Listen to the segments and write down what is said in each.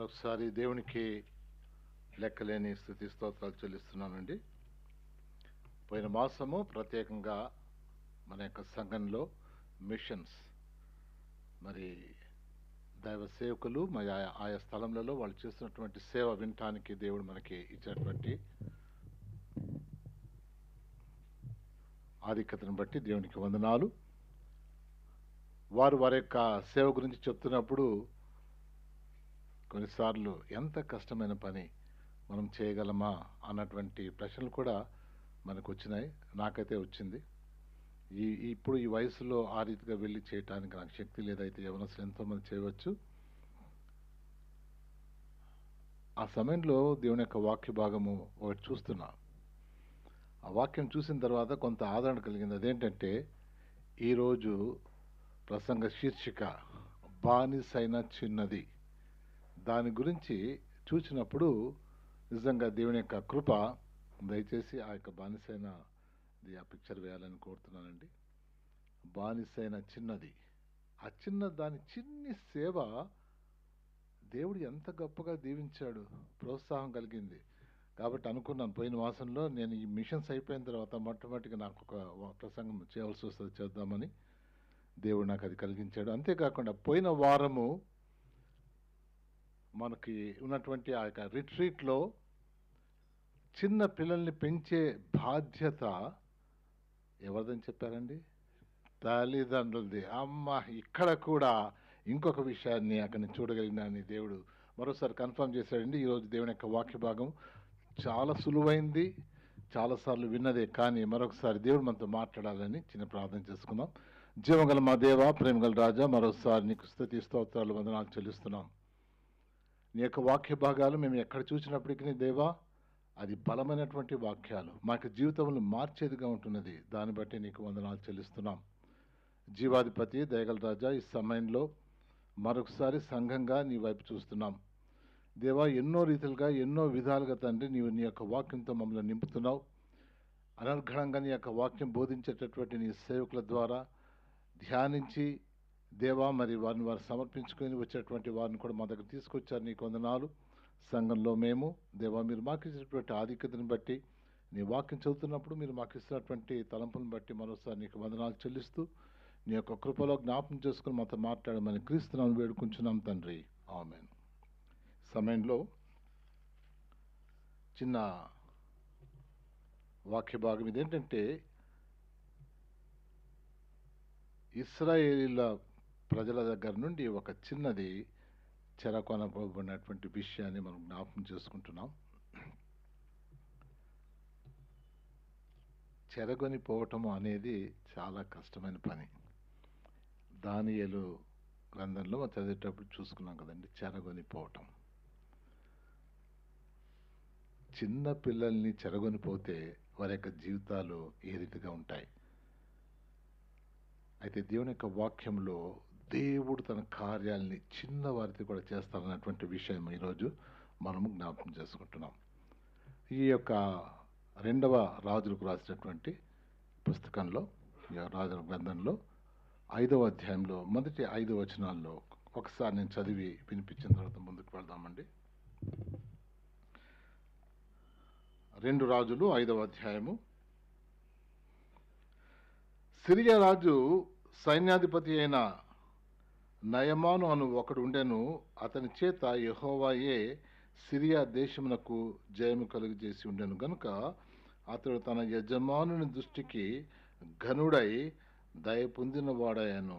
మరొకసారి దేవునికి లెక్కలేని స్తుతి స్తోత్రాలు చెల్లిస్తున్నానండి. పోయిన మాసము ప్రత్యేకంగా మన యొక్క సంఘంలో మిషన్స్ మరి దైవ సేవకులు మరి ఆయా స్థలంలో వాళ్ళు చేస్తున్నటువంటి సేవ వినటానికి దేవుడు మనకి ఇచ్చినటువంటి ఆధిక్యతను బట్టి దేవునికి వందనాలు. వారి యొక్క సేవ గురించి చెప్తున్నప్పుడు కొన్నిసార్లు ఎంత కష్టమైన పని మనం చేయగలమా అన్నటువంటి ప్రశ్నలు కూడా మనకు వచ్చినాయి. నాకైతే వచ్చింది. ఇప్పుడు ఈ వయసులో ఆ రీతిగా వెళ్ళి చేయటానికి నాకు శక్తి లేదైతే యవనస్తులు ఎంతోమంది చేయవచ్చు. ఆ సమయంలో దేవుని యొక్క వాక్య భాగము ఒకటి చూస్తున్నా. ఆ వాక్యం చూసిన తర్వాత కొంత ఆదరణ కలిగింది. అదేంటంటే ఈరోజు ప్రసంగ శీర్షిక బానిసైన చిన్నది. దాని గురించి చూసినప్పుడు నిజంగా దేవుని యొక్క కృప దయచేసి ఆ యొక్క బానిసైన ఆ పిక్చర్ వేయాలని కోరుతున్నానండి. బానిసైన చిన్నది, ఆ దాని చిన్ని సేవ దేవుడు ఎంత గొప్పగా దీవించాడు, ప్రోత్సాహం కలిగింది. కాబట్టి అనుకున్నాను పోయిన మాసంలో నేను ఈ మిషన్స్ అయిపోయిన తర్వాత మొట్టమొదటిగా నాకు ఒక ప్రసంగం చేయవలసి వస్తుంది, చేద్దామని దేవుడు నాకు అది కలిగించాడు. అంతేకాకుండా పోయిన వారము మనకి ఉన్నటువంటి ఆ యొక్క రిట్రీట్లో చిన్న పిల్లల్ని పెంచే బాధ్యత ఎవరిదని చెప్పారండి? తల్లిదండ్రులది. అమ్మ, ఇక్కడ కూడా ఇంకొక విషయాన్ని అక్కడ చూడగలిగినాని దేవుడు మరోసారి కన్ఫర్మ్ చేశాడండి. ఈరోజు దేవుని యొక్క వాక్య భాగం చాలా సులువైంది, చాలాసార్లు విన్నదే, కానీ మరొకసారి దేవుడు మనతో మాట్లాడాలని చిన్న ప్రార్థన చేసుకుందాం. జీవగల మా దేవ, ప్రేమగల రాజా, మరోసారి నీకు స్తుతి స్తోత్రాలు వందనాలు చెల్లిస్తున్నాం. నీ యొక్క వాక్య భాగాలు మేము ఎక్కడ చూసినప్పటికీ దేవా, అది బలమైనటువంటి వాక్యాలు, మాకు జీవితంలో మార్చేదిగా ఉంటున్నది. దాన్ని బట్టి నీకు వందనాలు చెల్లిస్తున్నాం. జీవాధిపతి, దయగల రాజా, ఈ సమయంలో మరొకసారి సంఘంగా నీ వైపు చూస్తున్నాం దేవా. ఎన్నో రీతిలుగా ఎన్నో విధాలుగా తండ్రి నీవు నీ యొక్క వాక్యంతో మమ్మల్ని నింపుతున్నావు. అనర్ఘణంగా నీ యొక్క వాక్యం బోధించేటటువంటి నీ సేవకుల ద్వారా ధ్యానించి దేవా, మరి వారిని వారు సమర్పించుకొని వచ్చేటువంటి వారిని కూడా మా దగ్గర తీసుకొచ్చారు. నీకు వందనాలు. సంఘంలో మేము దేవా, మీరు మాకు ఇచ్చినటువంటి ఆధిక్యతను బట్టి, నీ వాక్యం చదువుతున్నప్పుడు మీరు మాకు ఇచ్చినటువంటి తలంపులను బట్టి మరోసారి నీకు వందనాలు చెల్లిస్తూ నీ యొక్క కృపలో జ్ఞాపకం చేసుకుని మాతో మాట్లాడమని క్రీస్తునామమున వేడుకుంటున్నాం తండ్రి, ఆమేన్. సమయంలో చిన్న వాక్య భాగం ఇదేంటంటే, ఇశ్రాయేలీల ప్రజల దగ్గర నుండి ఒక చిన్నది చెరకొనబడినటువంటి విషయాన్ని మనం జ్ఞాపకం చేసుకుంటున్నాం. చెరగొని పోవటము అనేది చాలా కష్టమైన పని. దానియేలు గ్రంథంలో మనం చదివేటప్పుడు చూసుకున్నాం కదండి, చెరగొని పోవటం. చిన్న పిల్లల్ని చెరగొని పోతే వారి యొక్క జీవితాలు ఏ రీతిగా ఉంటాయి. అయితే దేవుని యొక్క వాక్యంలో దేవుడు తన కార్యాలని చిన్నవారితో కూడా చేస్తారన్నటువంటి విషయం ఈరోజు మనము జ్ఞాపకం చేసుకుంటున్నాం. ఈ యొక్క 2వ రాజులకు రాసినటువంటి పుస్తకంలో, ఈ రాజుల గ్రంథంలో 5వ అధ్యాయంలో మొదటి 5 వచనాల్లో ఒకసారి నేను చదివి వినిపించిన తర్వాత ముందుకు వెళ్దామండి. 2 రాజులు 5వ అధ్యాయము. సిరియా రాజు సైన్యాధిపతి అయిన నయమాను అను ఒకడు ఉండెను. అతని చేత యెహోవాయే సిరియా దేశమునకు జయము కలుగజేసి ఉండెను గనుక అతడు తన యజమానుని దృష్టికి ఘనుడై దయ పొందిన వాడాయను.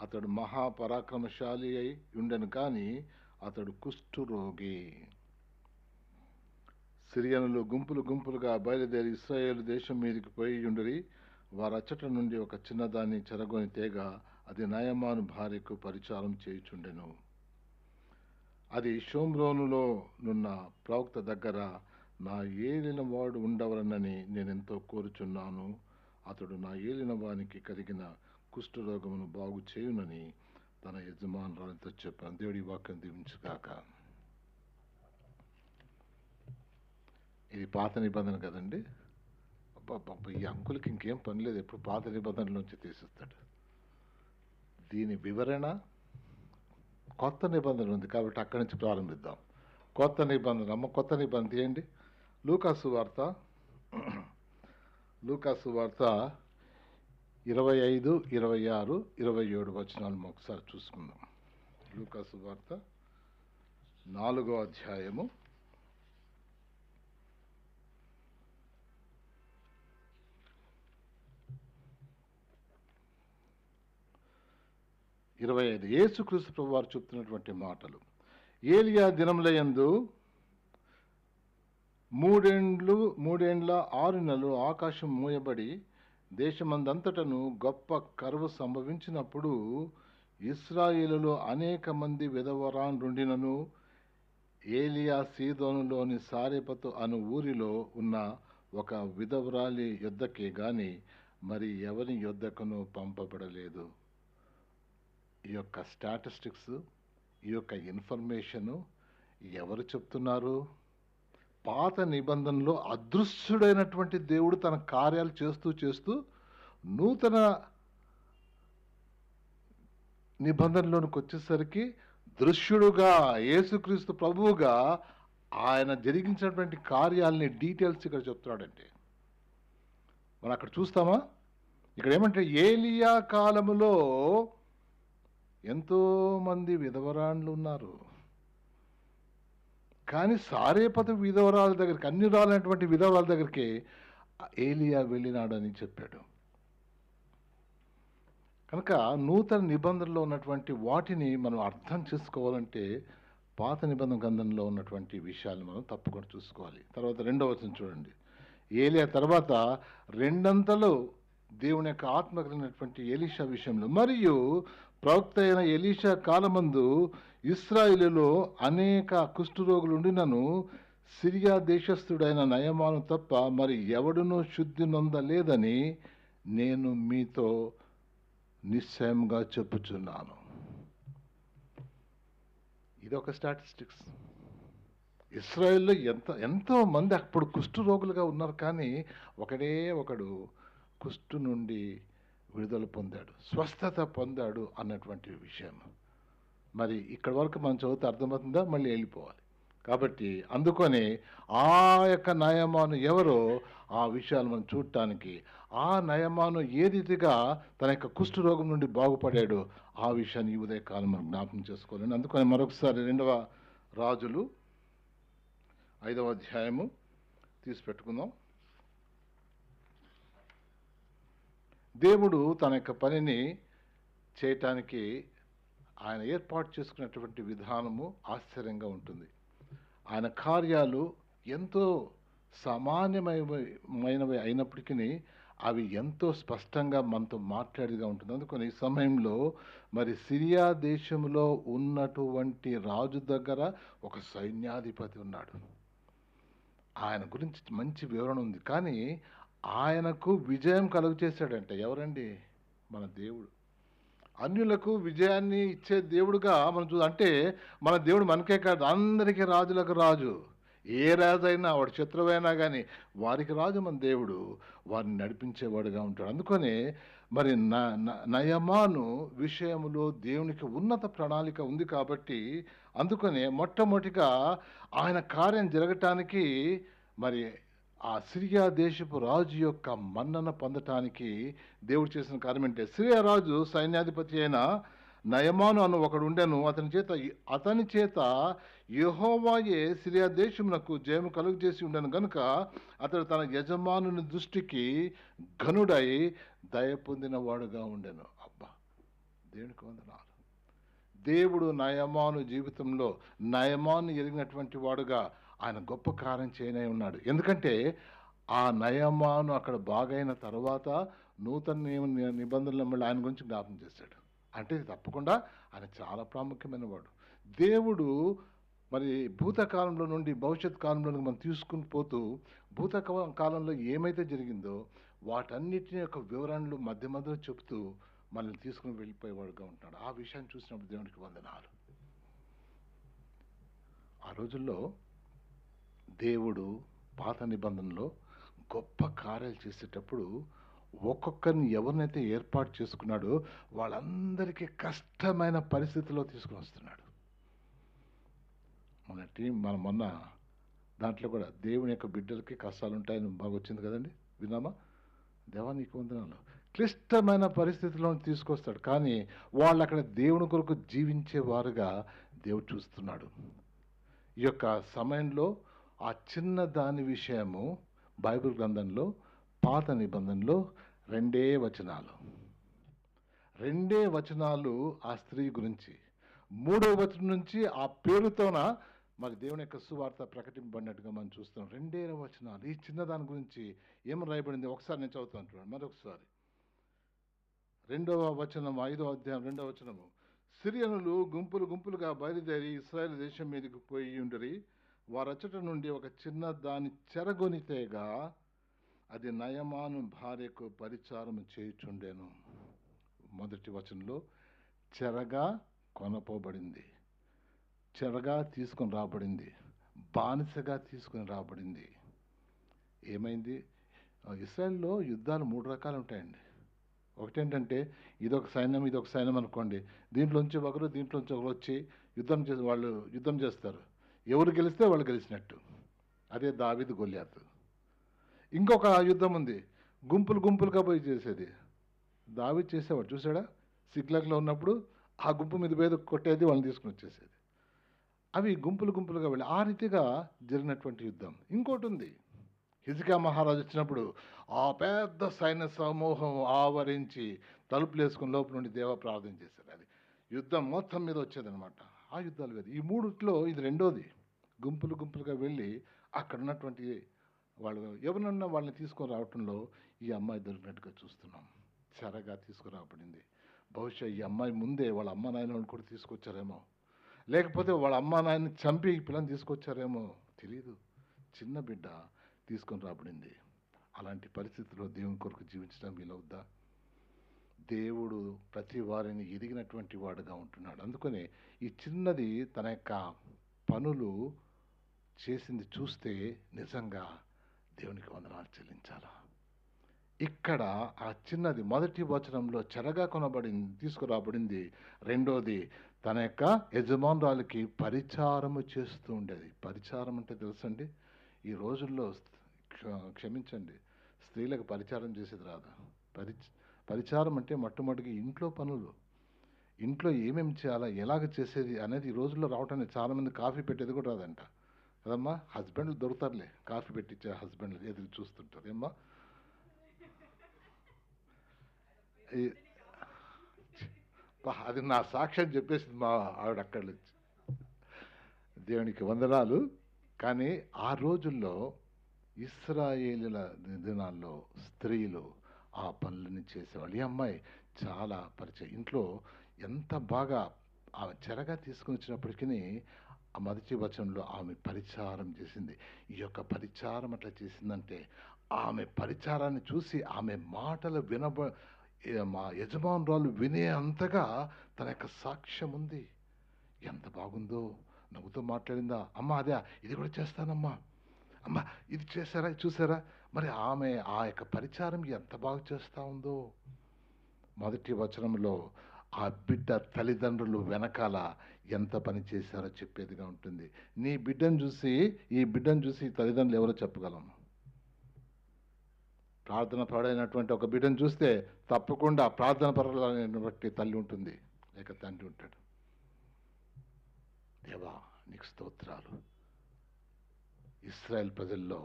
అతడు మహాపరాక్రమశాలి అయి ఉండెను, కానీ అతడు కుష్ఠురోగి. సిరియనులు గుంపులు గుంపులుగా బయలుదేరి ఇశ్రాయేలు దేశం మీదకి పోయి ఉండిరి. వారచ్చట నుండి ఒక చిన్నదాన్ని చెరగొని తేగ అది నయమాను భార్యకు పరిచారం చేయుచుండెను. అది షోమ్రోనులో నున్న ప్రవక్త దగ్గర నా ఏలిన వాడు ఉండవలనని నేనెంతో కోరుచున్నాను. అతడు నా ఏలిన వానికి కలిగిన కుష్ఠరోగమును బాగు చేయునని తన యజమానురాలితో చెప్పాను. దేవుడి వాక్యం దీవించుగాక. ఇది పాత నిబంధన కదండి. ఈ అంకులకి ఇంకేం పని లేదు, ఎప్పుడు పాత నిబంధనలోంచి తీసిస్తాడు. దీని వివరణ కొత్త నిబంధన ఉంది కాబట్టి అక్కడి నుంచి ప్రారంభిద్దాం. కొత్త నిబంధన, అమ్మ కొత్త నిబంధన తీయండి. లూకాసు వార్త 25, 26, 27 వచనాలు ఒకసారి చూసుకుందాం. లూకాసు వార్త 4వ అధ్యాయము 25. యేసుక్రీస్తు ప్రభువారు చెప్తున్నటువంటి మాటలు. ఏలియా దినములయందు 3 ఏండ్ల 6 నెలలు ఆకాశం మూయబడి దేశమందంతటను గొప్ప కరువు సంభవించినప్పుడు ఇశ్రాయేలులో అనేక మంది విధవరాండ్రుండినను ఏలియా సీదోనులోని సారెపతు అను ఊరిలో ఉన్న ఒక విధవరాలి యొద్దకే గాని మరి ఎవరి యొద్దకును పంపబడలేదు. ఈ యొక్క స్టాటిస్టిక్స్, ఈ యొక్క ఇన్ఫర్మేషను ఎవరు చెప్తున్నారు? పాత నిబంధనలో అదృశ్యుడైనటువంటి దేవుడు తన కార్యాలు చేస్తూ నూతన నిబంధనలోనికి వచ్చేసరికి దృశ్యుడుగా యేసుక్రీస్తు ప్రభువుగా ఆయన జరిగించినటువంటి కార్యాలని డీటెయిల్స్ ఇక్కడ చెప్తున్నాడంటే మనం అక్కడ చూస్తామా? ఇక్కడ ఏమంటే ఏలియా కాలములో ఎంతోమంది విధవరాండ్లు ఉన్నారు, కానీ సారేపతు విధవరాల దగ్గరికి, అన్ని రాలైనటువంటి విధవరాల దగ్గరికి ఏలియా వెళ్ళినాడని చెప్పాడు. కనుక నూతన నిబంధనలో ఉన్నటువంటి వాటిని మనం అర్థం చేసుకోవాలంటే పాత నిబంధన గ్రంథంలో ఉన్నటువంటి విషయాలు మనం తప్పకుండా చూసుకోవాలి. తర్వాత 2వ వచనం చూడండి. ఏలియా తర్వాత 2 అంతలు దేవుని యొక్క ఆత్మ కలిగినటువంటి ఎలీషా విషయంలో, మరియు ప్రవక్త అయిన ఎలీషా కాలమందు ఇశ్రాయేలులో అనేక కుష్ఠరోగులుండినను సిరియా దేశస్థుడైన నయమాను తప్ప మరి ఎవడునూ శుద్ధి నొందలేదని నేను మీతో నిశ్చయంగా చెప్పుచున్నాను. ఇది ఒక స్టాటిస్టిక్స్. ఇశ్రాయేల్లో ఎంతో మంది అప్పుడు కుష్ఠరోగులుగా ఉన్నారు, కానీ ఒకడు కుష్ఠు నుండి విడుదల పొందాడు, స్వస్థత పొందాడు అన్నటువంటి విషయం. మరి ఇక్కడి వరకు మనం చదివితే అర్థమవుతుందా? మళ్ళీ వెళ్ళిపోవాలి. కాబట్టి అందుకని ఆ యొక్క నయమాను ఎవరో ఆ విషయాలు మనం చూడటానికి, ఆ నయమాను ఏ రీతిగా తన యొక్క కుష్ఠరోగం నుండి బాగుపడాడు ఆ విషయాన్ని ఈ ఉదయకాలం మనం జ్ఞాపకం చేసుకోవాలని అందుకని మరొకసారి 2వ రాజులు 5వ అధ్యాయము తీసి పెట్టుకుందాం. దేవుడు తన యొక్క పనిని చేయటానికి ఆయన ఏర్పాటు చేసుకున్నటువంటి విధానము ఆశ్చర్యంగా ఉంటుంది. ఆయన కార్యాలు ఎంతో సామాన్యమైనవి అయినప్పటికీ అవి ఎంతో స్పష్టంగా మనతో మాట్లాడిగా ఉంటుంది. అందుకని ఈ సమయంలో మరి సిరియా దేశంలో ఉన్నటువంటి రాజు దగ్గర ఒక సైన్యాధిపతి ఉన్నాడు. ఆయన గురించి మంచి వివరణ ఉంది, కానీ ఆయనకు విజయం కలుగు చేశాడంటే ఎవరండి? మన దేవుడు. అన్యులకు విజయాన్ని ఇచ్చే దేవుడుగా మనం అంటే మన దేవుడు మనకే కాదు, అందరికీ రాజులకు రాజు. ఏ రాజు అయినా వాడు శత్రువైనా కానీ వారికి రాజు మన దేవుడు, వారిని నడిపించేవాడుగా ఉంటాడు. అందుకనే మరి నయమాను విషయంలో దేవునికి ఉన్నత ప్రణాళిక ఉంది. కాబట్టి అందుకనే మొట్టమొదటిగా ఆయన కార్యం జరగటానికి మరి ఆ సిరియా దేశపు రాజు యొక్క మన్నన పొందటానికి దేవుడు చేసిన కార్యం అంటే, సిరియా రాజు సైన్యాధిపతి అయిన నయమాను అను ఒకడు ఉండెను. అతని చేత యెహోవాయే సిరియా దేశమునకు జయము కలుగు చేసి ఉండెను గనుక అతడు తన యజమానుని దృష్టికి ఘనుడై దయ పొందిన వాడుగా ఉండెను. అబ్బా, దేవునికి వందనాలు. దేవుడు నయమాను జీవితంలో నయమాను ఎరిగినటువంటి వాడుగా ఆయన గొప్ప కార్యం చేయనే ఉన్నాడు. ఎందుకంటే ఆ నయమాను అక్కడ బాగైన తర్వాత నూతన నిబంధనల మళ్ళీ ఆయన గురించి జ్ఞాపకం చేశాడు. అంటే తప్పకుండా ఆయన చాలా ప్రాముఖ్యమైన వాడు. దేవుడు మరి భూతకాలంలో నుండి భవిష్యత్ కాలంలోకి మనం తీసుకుని పోతూ భూతకాలంలో ఏమైతే జరిగిందో వాటన్నిటిని యొక్క వివరణలు మధ్య మధ్యలో చెప్తూ మనల్ని తీసుకుని వెళ్ళిపోయేవాడుగా ఉంటున్నాడు. ఆ విషయాన్ని చూసినప్పుడు దేవునికి వందనాలు. ఆ రోజుల్లో దేవుడు పాత నిబంధనలో గొప్ప కార్యాలు చేసేటప్పుడు ఒక్కొక్కరిని ఎవరినైతే ఏర్పాటు చేసుకున్నాడో వాళ్ళందరికీ కష్టమైన పరిస్థితుల్లో తీసుకుని వస్తున్నాడు. మన మొన్న దాంట్లో కూడా దేవుని యొక్క బిడ్డలకి కష్టాలు ఉంటాయని బాగా వచ్చింది కదండి, విన్నామా? దేవా నీకు వందనాలు. క్లిష్టమైన పరిస్థితుల్లో తీసుకొస్తాడు, కానీ వాళ్ళు అక్కడ దేవుని కొరకు జీవించేవారుగా దేవుడు చూస్తున్నాడు. ఈ యొక్క సమయంలో ఆ చిన్న దాని విషయము బైబిల్ గ్రంథంలో పాత నిబంధనలో రెండే వచనాలు ఆ స్త్రీ గురించి. 3వ వచనం నుంచి ఆ పేరుతోన మరి దేవుని యొక్క సువార్త ప్రకటింపబడినట్టుగా మనం చూస్తున్నాం. 2 వచనాలు ఈ చిన్నదాని గురించి ఏమని రాయబడింది ఒకసారి నేను చదువుతాను చూడండి. మరొకసారి 2వ వచనం 5వ అధ్యాయం 2వ వచనము. సిరియనులు గుంపులు గుంపులుగా బయలుదేరి ఇశ్రాయేలు దేశం మీదకి పోయి ఉండరి. వారచ్చట నుండి ఒక చిన్న దాని చెరగొనితేగా అది నయమాను భార్యకు పరిచారం చేయుచుండెను. మొదటి వచనంలో చెరగా కొనపోబడింది, చెరగా తీసుకొని రాబడింది, బానిసగా తీసుకొని రాబడింది. ఏమైంది? ఇశ్రాయేల్లో యుద్ధాలు 3 రకాలు ఉంటాయండి. ఒకటేంటంటే ఇదొక సైన్యం ఇదొక సైన్యం అనుకోండి, దీంట్లోంచి ఒకరు వచ్చి వాళ్ళు యుద్ధం చేస్తారు. ఎవరు గెలిస్తే వాళ్ళు గెలిచినట్టు. అదే దావీదు గొల్యాతు. ఇంకొక యుద్ధం ఉంది, గుంపులు గుంపులుగా పోయి చేసేది. దావీదు చేసేవాడు చూసాడా? సిగ్లగ్లో ఉన్నప్పుడు ఆ గుంపు మీద పేద కొట్టేది, వాళ్ళని తీసుకుని వచ్చేసేది. అవి గుంపులు గుంపులుగా వెళ్ళి ఆ రీతిగా జరిగినటువంటి యుద్ధం. ఇంకోటి ఉంది, హిజ్కియా మహారాజు వచ్చినప్పుడు ఆ పెద్ద సైన్య సమూహం ఆవరించి తలుపులు వేసుకుని లోపల నుండి దేవ ప్రార్థన చేశారు. అది యుద్ధం మొత్తం మీద వచ్చేదనమాట. ఆ యుద్ధాలు వేరు. ఈ మూడిట్లో ఇది రెండోది. గుంపులు గుంపులుగా వెళ్ళి అక్కడ ఉన్నటువంటి వాళ్ళు ఎవరన్నా వాళ్ళని తీసుకొని రావటంలో ఈ అమ్మాయి దొరికినట్టుగా చూస్తున్నాం. చెరగా తీసుకురాబడింది. బహుశా ఈ అమ్మాయి ముందే వాళ్ళ అమ్మ నాయనని కూడా తీసుకొచ్చారేమో, లేకపోతే వాళ్ళ అమ్మ నాయన్ని చంపి ఈ పిల్లని తీసుకొచ్చారేమో తెలియదు. చిన్న బిడ్డ తీసుకొని రాబడింది. అలాంటి పరిస్థితుల్లో దేవుని కొరకు జీవించడం వీలవుద్దా? దేవుడు ప్రతి వారిని ఎదిగినటువంటి వాడుగా ఉంటున్నాడు. అందుకనే ఈ చిన్నది తన యొక్క పనులు చేసింది చూస్తే నిజంగా దేవునికి వందనాలు చెల్లించాలా. ఇక్కడ ఆ చిన్నది మొదటి వచనంలో చెరగా తీసుకురాబడింది. రెండోది తన యొక్క యజమానురాలికి పరిచారము చేస్తూ ఉండేది. పరిచారం అంటే తెలుసండి, ఈ రోజుల్లో క్షమించండి, స్త్రీలకు పరిచారం చేసేది రాదు. పరిచారం అంటే మొట్టమొదటిగా ఇంట్లో పనులు, ఇంట్లో ఏమేమి చేయాలా, ఎలాగ చేసేది అనేది ఈ రోజుల్లో రావటానికి చాలామంది కాఫీ పెట్టేది కూడా రాదంట కదమ్మా. హస్బెండ్లు దొరుకుతారులే, కాఫీ పెట్టించే హస్బెండ్లు ఎదురు చూస్తుంటారు ఏమ్మా. అది నా సాక్ష్యం చెప్పేసింది మా ఆవిడ అక్కడి నుంచి. దేవునికి వందనాలు. కానీ ఆ రోజుల్లో ఇశ్రాయేలీల దినాల్లో స్త్రీలు ఆ పనులని చేసేవాళ్ళు. ఈ అమ్మాయి చాలా పరిచయం. ఇంట్లో ఎంత బాగా ఆ చెరగా తీసుకుని వచ్చినప్పటికీ ఆ మొదటి వచనంలో ఆమె పరిచారం చేసింది. ఈ యొక్క పరిచారం అట్లా చేసిందంటే ఆమె పరిచారాన్ని చూసి ఆమె మాటలు మా యజమానురాలు వినే అంతగా తన యొక్క సాక్ష్యం ఉంది. ఎంత బాగుందో, నవ్వుతూ మాట్లాడిందా, అమ్మ అదే ఇది కూడా చేస్తానమ్మా, అమ్మ ఇది చేశారా చూసారా. మరి ఆమె ఆ యొక్క పరిచారం ఎంత బాగా చేస్తూ ఉందో. మొదటి వచనంలో ఆ బిడ్డ తల్లిదండ్రులు వెనకాల ఎంత పని చేశారో చెప్పేదిగా ఉంటుంది. ఈ బిడ్డను చూసి తల్లిదండ్రులు ఎవరో చెప్పగలం. ప్రార్థన పడైనటువంటి ఒక బిడ్డను చూస్తే తప్పకుండా ప్రార్థన పరాలని బట్టి తల్లి ఉంటుంది, లేక తండ్రి ఉంటాడు. దేవా నీకు స్తోత్రాలు. ఇశ్రాయేల్ ప్రజల్లో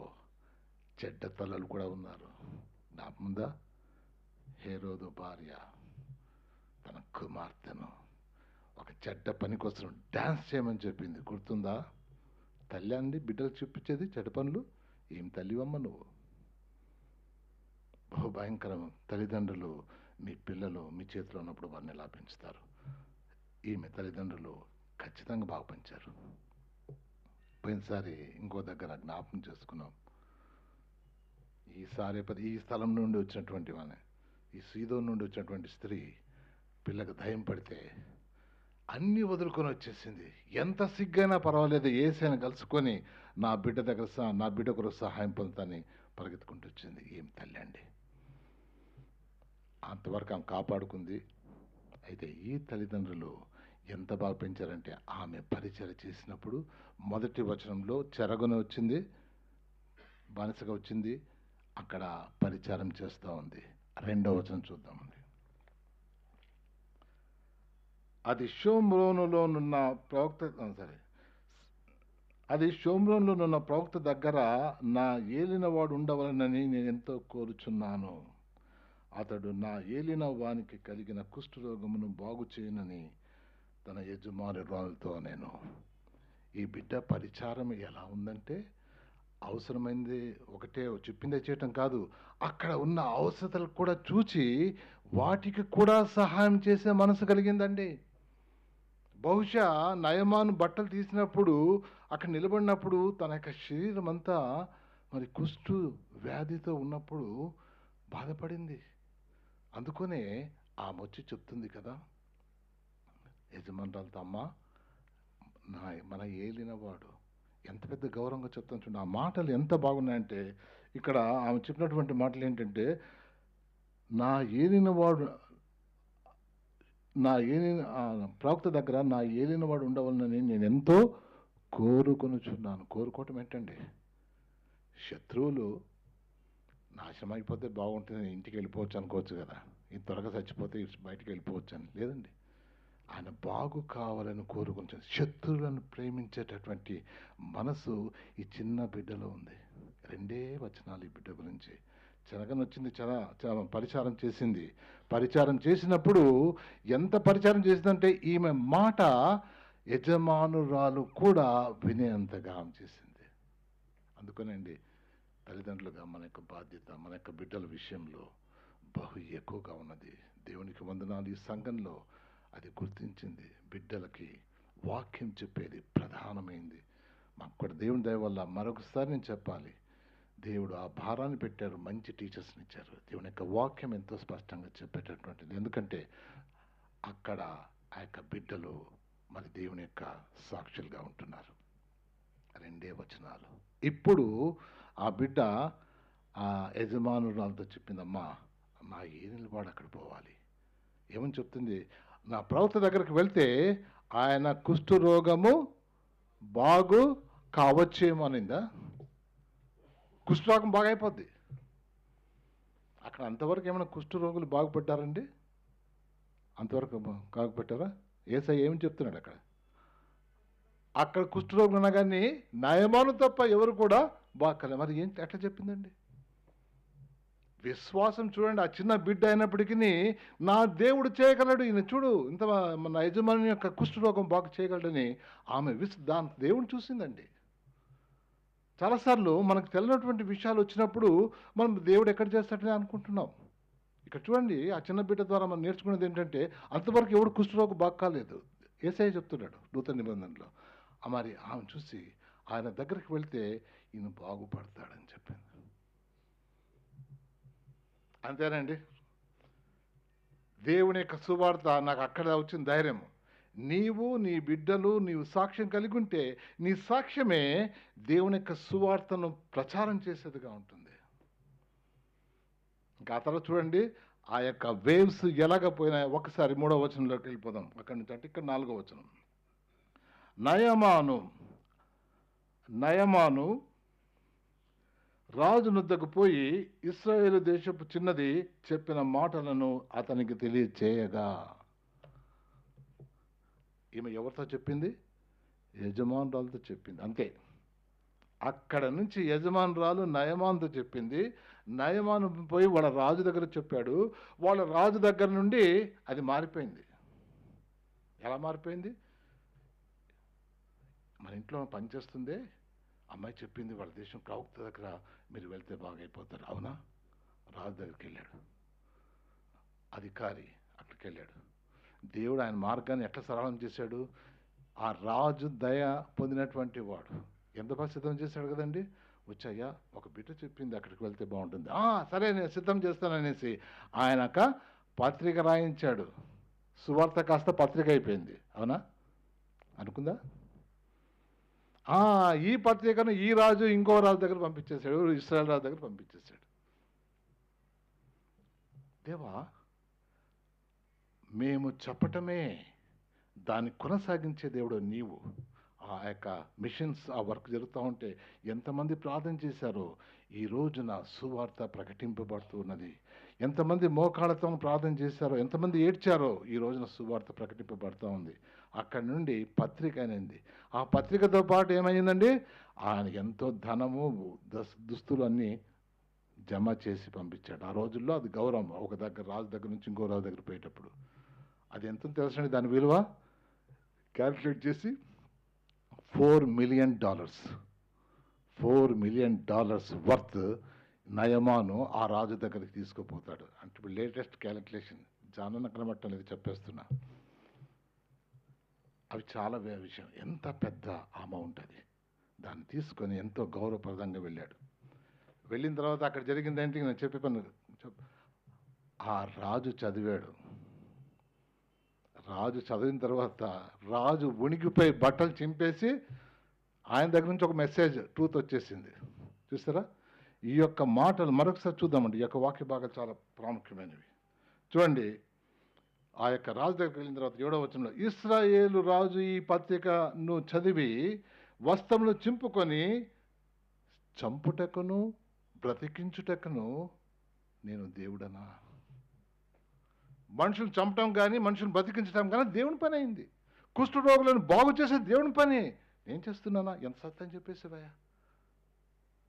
చెడ్డ తల్లులు కూడా ఉన్నారు. జ్ఞాపకముందా? హేరోదు భార్య తన కుమార్తెను ఒక చెడ్డ పని కోసం డ్యాన్స్ చేయమని చెప్పింది, గుర్తుందా? తల్లి అండి బిడ్డలు చూపించేది చెడ్డ పనులు. ఏం తల్లివమ్మ నువ్వు? బహుభయంకరం. తల్లిదండ్రులు మీ పిల్లలు మీ చేతిలో ఉన్నప్పుడు వారిని ఎలా పెంచుతారు? ఈమె తల్లిదండ్రులు ఖచ్చితంగా బాగా పెంచారు. పోయినసారి ఇంకో దగ్గర జ్ఞాపకం చేసుకున్నాం. ఈ స్థలం నుండి వచ్చినటువంటి ఈ సీదోన్ నుండి వచ్చినటువంటి స్త్రీ పిల్లకు దయ్యం పడితే అన్నీ వదులుకొని వచ్చేసింది. ఎంత సిగ్గైనా పర్వాలేదు, ఏసైనా కలుసుకొని నా బిడ్డ కొరకు సహాయం పొందుతాని పరిగెత్తుకుంటూ వచ్చింది. ఏం తల్లి అండి. అంతవరకు ఆమె కాపాడుకుంది. అయితే ఈ తల్లిదండ్రులు ఎంత బాగా పెంచారంటే ఆమె పరిచయం చేసినప్పుడు మొదటి వచనంలో చెరగున వచ్చింది, బానిసగా వచ్చింది, అక్కడ పరిచారం చేస్తూ ఉంది. రెండవ వచనం చూద్దామండి. అది షోమ్రోనులోనున్న ప్రవక్త దగ్గర నా ఏలినవాడు ఉండవలనని నేను ఎంతో కోరుచున్నాను. అతడు నా ఏలిన వానికి కలిగిన కుష్ఠరోగమును బాగు చేయనని తన యజమానురాలతో నేను. ఈ బిడ్డ పరిచారం ఎలా ఉందంటే, అవసరమైంది ఒకటే చెప్పిందే చేయటం కాదు, అక్కడ ఉన్న అవసరతలు కూడా చూచి వాటికి కూడా సహాయం చేసే మనసు కలిగిందండి. బహుశా నయమాను బట్టలు తీసినప్పుడు అక్కడ నిలబడినప్పుడు తన యొక్క శరీరం అంతా మరి కుష్టు వ్యాధితో ఉన్నప్పుడు బాధపడింది. అందుకనే ఆమె వచ్చి చెప్తుంది కదా యజమానురాలతో, అమ్మ మన ఏలినవాడు, ఎంత పెద్ద గౌరవంగా చెప్తాను చూడండి. ఆ మాటలు ఎంత బాగున్నాయంటే, ఇక్కడ ఆమె చెప్పినటువంటి మాటలు ఏంటంటే, నా ఏలినవాడు ప్రవక్త దగ్గర నా ఏలినవాడు ఉండవలనని నేను ఎంతో కోరుకొనుచున్నాను. కోరుకోవటం ఏంటండి? శత్రువులు నాశనం అయిపోతే బాగుంటుంది, ఇంటికి వెళ్ళిపోవచ్చు అనుకోవచ్చు కదా, ఇది త్వరగా చచ్చిపోతే బయటికి వెళ్ళిపోవచ్చు అని. లేదండి, ఆయన బాగు కావాలని కోరుకుంటాను. శత్రువులను ప్రేమించేటటువంటి మనసు ఈ చిన్న బిడ్డలో ఉంది. రెండే వచనాలు ఈ బిడ్డ గురించి. చెరగని వచ్చింది, చాలా పరిచారం చేసింది. పరిచారం చేసినప్పుడు ఎంత పరిచారం చేసిందంటే, ఈమె మాట యజమానురాలు కూడా వినేంతగా ఆమె చేసింది. అందుకనండి తల్లిదండ్రులుగా మన యొక్క బాధ్యత మన యొక్క బిడ్డల విషయంలో బహు ఎక్కువగా ఉన్నది. దేవునికి వందనాలు. ఈ సంఘంలో అది గుర్తించింది. బిడ్డలకి వాక్యం చెప్పేది ప్రధానమైంది. మాకు కూడా దేవుని దయ వల్ల మరొకసారి నేను చెప్పాలి, దేవుడు ఆ భారాన్ని పెట్టారు, మంచి టీచర్స్ని ఇచ్చారు. దేవుని యొక్క వాక్యం ఎంతో స్పష్టంగా చెప్పేటటువంటిది. ఎందుకంటే అక్కడ ఆ యొక్క బిడ్డలు మరి దేవుని యొక్క సాక్షులుగా ఉంటున్నారు. రెండే వచనాలు. ఇప్పుడు ఆ బిడ్డ ఆ యజమానురాలతో చెప్పిందమ్మా, నా ఏలినవాడు అక్కడ పోవాలి. ఏమని చెప్తుంది? నా ప్రవక్త దగ్గరికి వెళ్తే ఆయన కుష్ఠరోగము బాగు కావచ్చేమో అనిందా? కుష్ఠరోగం బాగా అయిపోద్ది. అక్కడ అంతవరకు ఏమైనా కుష్ఠరోగులు బాగుపడ్డారండి? అంతవరకు కాకపోట్టారా? యేసయ్య ఏమని చెప్తున్నాడు అక్కడ? అక్కడ కుష్ఠరోగులు ఉన్నా కానీ నయమాను తప్ప ఎవరు కూడా బాగలే. మరి ఏంటి ఎట్లా చెప్పిందండి? విశ్వాసం చూడండి. ఆ చిన్న బిడ్డ అయినప్పటికీ నా దేవుడు చేయగలడు, ఈయన చూడు ఇంత మన యజమాని యొక్క కుష్ఠరోగం బాగు చేయగలడని ఆమె దాని దేవుడు చూసిందండి. చాలాసార్లు మనకు తెలియనటువంటి విషయాలు వచ్చినప్పుడు మనం దేవుడు ఎక్కడ చేస్తాడని అనుకుంటున్నాం. ఇక్కడ చూడండి, ఆ చిన్న బిడ్డ ద్వారా మనం నేర్చుకునేది ఏంటంటే, అంతవరకు ఎవడు కుష్ఠరోగం బాగు కాలేదు. యేసయ్య చెప్తున్నాడు నూతన నిబంధనలో. మరి ఆమె చూసి ఆయన దగ్గరికి వెళ్తే ఈయన బాగుపడతాడని చెప్పింది. అంతేనండి. దేవుని యొక్క సువార్త నాకు అక్కడ వచ్చిన ధైర్యం. నీవు నీ బిడ్డలు నీవు సాక్ష్యం కలిగి ఉంటే నీ సాక్ష్యమే దేవుని యొక్క సువార్తను ప్రచారం చేసేదిగా ఉంటుంది. ఇంకా ఆ తర్వాత చూడండి, ఆ యొక్క వేవ్స్ ఎలాగపోయినాయి. ఒకసారి 3వ వచనంలోకి వెళ్ళిపోదాం. అక్కడి నుంచి అంటే ఇక్కడ 4వ వచనం. నయమాను రాజు వద్దకు పోయి ఇశ్రాయేలు దేశపు చిన్నది చెప్పిన మాటలను అతనికి తెలియచేయగా. ఈమె ఎవరితో చెప్పింది? యజమానురాలతో చెప్పింది. అంతే. అక్కడ నుంచి యజమానురాలు నయమానుతో చెప్పింది. నయమాను పోయి వాళ్ళ రాజు దగ్గర చెప్పాడు. వాళ్ళ రాజు దగ్గర నుండి అది మారిపోయింది. ఎలా మారిపోయింది? మన ఇంట్లో పనిచేస్తుందే అమ్మాయి చెప్పింది, వాళ్ళ దేశం ప్రవక్త దగ్గర మీరు వెళ్తే బాగైపోతారు. అవునా? రాజు దగ్గరికి వెళ్ళాడు. అధికారి అక్కడికి వెళ్ళాడు. దేవుడు ఆయన మార్గాన్ని ఎట్లా సరళం చేశాడు? ఆ రాజు దయ పొందినటువంటి వాడు ఎంత బాగా సిద్ధం చేశాడు కదండి. వచ్చాయ్యా, ఒక బిడ్డ చెప్పింది అక్కడికి వెళ్తే బాగుంటుంది. సరే నేను సిద్ధం చేస్తాననేసి ఆయనక పత్రిక రాయించాడు. సువార్త కాస్త పత్రిక అయిపోయింది. అవునా? అనుకుందా? ఈ పత్రికను ఈ రాజు ఇంకో రాజు దగ్గర పంపించేశాడు. ఇశ్రాయేల్ రాజు దగ్గర పంపించేశాడు. దేవా, మేము చెప్పటమే దాన్ని కొనసాగించే దేవుడు నీవు. ఆ యొక్క మిషన్స్, ఆ వర్క్ జరుగుతూ ఉంటే ఎంతమంది ప్రార్థన చేశారో ఈ రోజున సువార్త ప్రకటింపబడుతూ ఉన్నది. ఎంతమంది మోకాళ్ళతో ప్రార్థన చేశారో, ఎంతమంది ఏడ్చారో ఈ రోజున సువార్త ప్రకటింపబడుతూ ఉంది. అక్కడి నుండి పత్రిక అనేది, ఆ పత్రికతో పాటు ఏమైందండి, ఆయన ఎంతో ధనము, దుస్తులు అన్నీ జమ చేసి పంపించాడు. ఆ రోజుల్లో అది గౌరవం. ఒక దగ్గర రాజు దగ్గర నుంచి ఇంకో రాజు దగ్గర పోయేటప్పుడు అది ఎంత తెలుసండి, దాని విలువ క్యాల్కులేట్ చేసి $4 million, $4 million వర్త్ నయమాను ఆ రాజు దగ్గరికి తీసుకుపోతాడు. అంటే ఇప్పుడు లేటెస్ట్ క్యాలిక్యులేషన్ జానన్న కనబట్టం లేదు, చెప్పేస్తున్నా. అవి చాలా విషయం, ఎంత పెద్ద అమౌంట్ అది. దాన్ని తీసుకొని ఎంతో గౌరవప్రదంగా వెళ్ళాడు. వెళ్ళిన తర్వాత అక్కడ జరిగింది ఏంటి, నేను చెప్పే పని ఆ రాజు చదివాడు. రాజు చదివిన తర్వాత రాజు ఉనికిపోయి బట్టలు చింపేసి ఆయన దగ్గర నుంచి ఒక మెసేజ్, ట్రూత్ వచ్చేసింది. చూస్తారా? ఈ యొక్క మాటలు మరొకసారి చూద్దామండి. ఈ యొక్క వాక్య భాగాలు చాలా ప్రాముఖ్యమైనవి. చూడండి, ఆ యొక్క రాజు దగ్గరికి వెళ్ళిన తర్వాత 7వ వచనంలో, ఇశ్రాయేలు రాజు ఈ పత్రికను చదివి వస్త్రములు చింపుకొని చంపుటకును బ్రతికించుటకును నేను దేవుడనా? మనుషులు చంపటం కానీ మనుషులు బతికించడం కానీ దేవుని పని అయింది. కుష్ఠరోగులను బాగు చేసే దేవుని పని నేను చేస్తున్నానా? ఎంత సత్యం చెప్పేసేవయ్యా,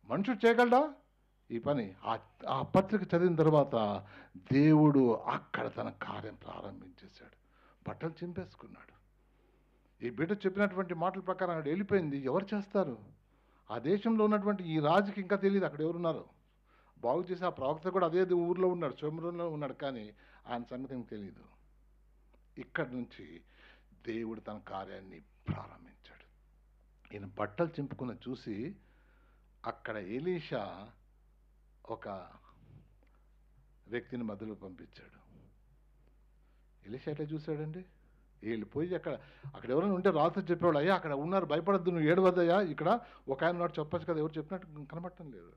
మనుషుడు చేయగలడా ఈ పని? ఆ పత్రిక చదివిన తర్వాత దేవుడు అక్కడ తన కార్యం ప్రారంభించేశాడు. బట్టలు చింపేసుకున్నాడు. ఈ బిడ్డ చెప్పినటువంటి మాటల ప్రకారం అక్కడ వెళ్ళిపోయింది. ఎవరు చేస్తారు? ఆ దేశంలో ఉన్నటువంటి ఈ రాజుకి ఇంకా తెలియదు అక్కడ ఎవరున్నారు. బాగు చేసి ఆ ప్రవక్త కూడా అదే ఊర్లో ఉన్నాడు, సొమ్రంలో ఉన్నాడు, కానీ ఆయన సంగతి తెలియదు. ఇక్కడి నుంచి దేవుడు తన కార్యాన్ని ప్రారంభించాడు. ఈయన బట్టలు చింపుకున్న చూసి అక్కడ ఎలీషా ఒక వ్యక్తిని మధ్యలో పంపించాడు. ఎలీషా ఎట్లా చూశాడండి? వీళ్ళు పోయి అక్కడ ఎవరైనా ఉంటే రాత్రి చెప్పేవాళ్ళు, అయ్యా అక్కడ ఉన్నారు, భయపడద్దు, నువ్వు ఏడవద్దయ్యా, ఇక్కడ ఒక ఆయన నాడు చెప్పచ్చు కదా, ఎవరు చెప్పినట్టు కనబడటం లేదు.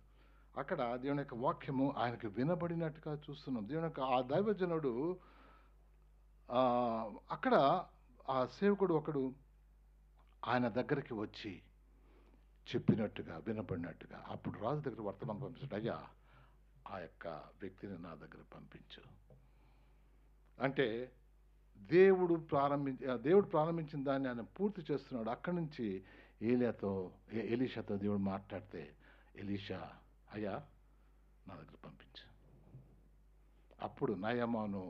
అక్కడ దేవుని యొక్క వాక్యము ఆయనకు వినబడినట్టుగా చూస్తున్నాం. దేవుని యొక్క ఆ దైవజనుడు అక్కడ ఆ సేవకుడు ఒకడు ఆయన దగ్గరికి వచ్చి చెప్పినట్టుగా వినబడినట్టుగా అప్పుడు రాజు దగ్గర వర్తమానం పంపించాడు, అయ్యా ఆ యొక్క వ్యక్తిని నా దగ్గర పంపించు అంటే దేవుడు ప్రారంభించిన దాన్ని ఆయన పూర్తి చేస్తున్నాడు. అక్కడి నుంచి ఎలీషాతో దేవుడు మాట్లాడితే, ఎలీషా అయ్యా నా దగ్గర పంపించు. అప్పుడు నయమాను